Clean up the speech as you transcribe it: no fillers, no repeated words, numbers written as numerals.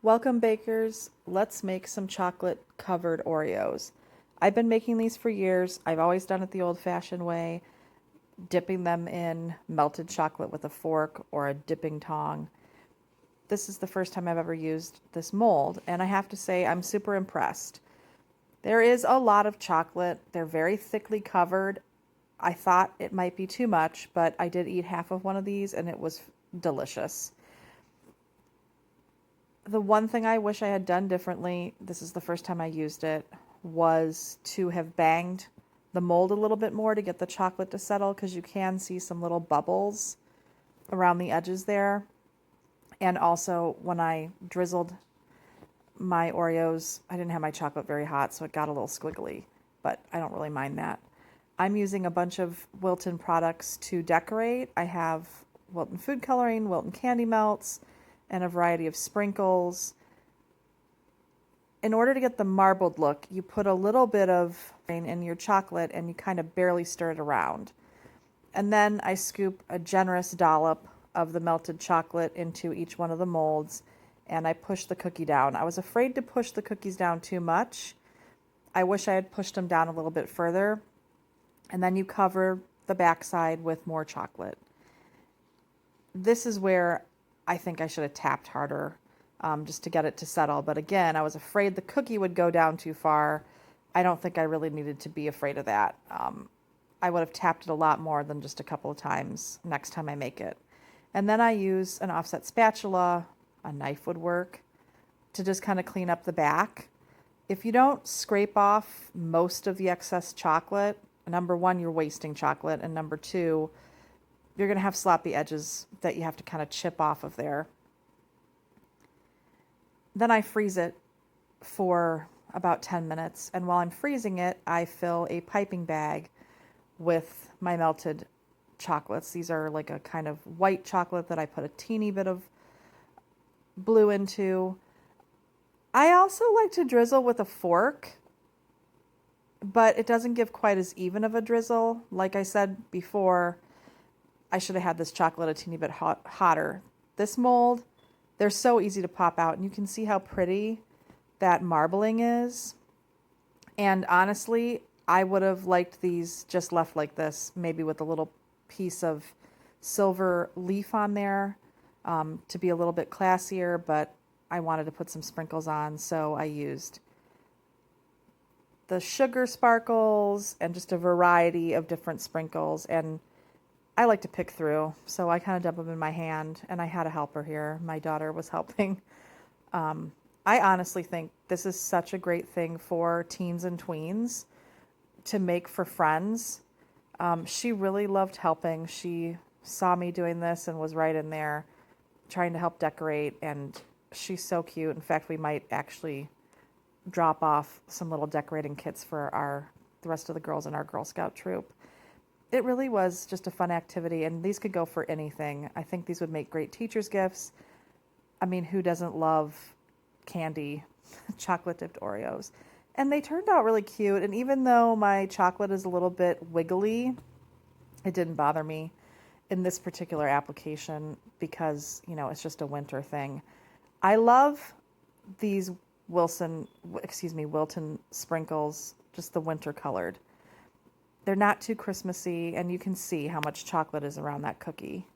Welcome bakers, let's make some chocolate covered Oreos. I've been making these for years. I've always done it the old fashioned way, dipping them in melted chocolate with a fork or a dipping tong. This is the first time I've ever used this mold, and I have to say I'm super impressed. There is a lot of chocolate. They're very thickly covered. I thought it might be too much, but I did eat half of one of these and it was delicious. The one thing I wish I had done differently, this is the first time I used it, was to have banged the mold a little bit more to get the chocolate to settle because you can see some little bubbles around the edges there. And also, when I drizzled my Oreos, I didn't have my chocolate very hot, so it got a little squiggly, but I don't really mind that. I'm using a bunch of Wilton products to decorate. I have Wilton food coloring, Wilton candy melts, and a variety of sprinkles. In order to get the marbled look, you put a little bit of in your chocolate and you kind of barely stir it around. And then I scoop a generous dollop of the melted chocolate into each one of the molds and I push the cookie down. I was afraid to push the cookies down too much. I wish I had pushed them down a little bit further. And then you cover the backside with more chocolate. This is where I think I should have tapped harder just to get it to settle. But again, I was afraid the cookie would go down too far. I don't think I really needed to be afraid of that. I would have tapped it a lot more than just a couple of times next time I make it. And then I use an offset spatula, a knife would work, to just kind of clean up the back. If you don't scrape off most of the excess chocolate, number one, you're wasting chocolate, and number two, you're going to have sloppy edges that you have to kind of chip off of there. Then I freeze it for about 10 minutes, and while I'm freezing it, I fill a piping bag with my melted chocolates. These are like a kind of white chocolate that I put a teeny bit of blue into. I also like to drizzle with a fork, but it doesn't give quite as even of a drizzle. Like I said before, I should have had this chocolate a teeny bit hotter. This mold, they're so easy to pop out, and you can see how pretty that marbling is. And honestly, I would have liked these just left like this, maybe with a little piece of silver leaf on there to be a little bit classier, but I wanted to put some sprinkles on, so I used the sugar sparkles and just a variety of different sprinkles. And I like to pick through, so I kind of dump them in my hand, and I had a helper here. My daughter was helping. I honestly think this is such a great thing for teens and tweens to make for friends. She really loved helping. She saw me doing this and was right in there trying to help decorate, and she's so cute. In fact, we might actually drop off some little decorating kits for the rest of the girls in our Girl Scout troop. It really was just a fun activity, and these could go for anything. I think these would make great teacher's gifts. I mean, who doesn't love candy, chocolate dipped Oreos? And they turned out really cute, and even though my chocolate is a little bit wiggly, it didn't bother me in this particular application because, it's just a winter thing. I love these Wilton sprinkles, just the winter colored. They're not too Christmassy, and you can see how much chocolate is around that cookie.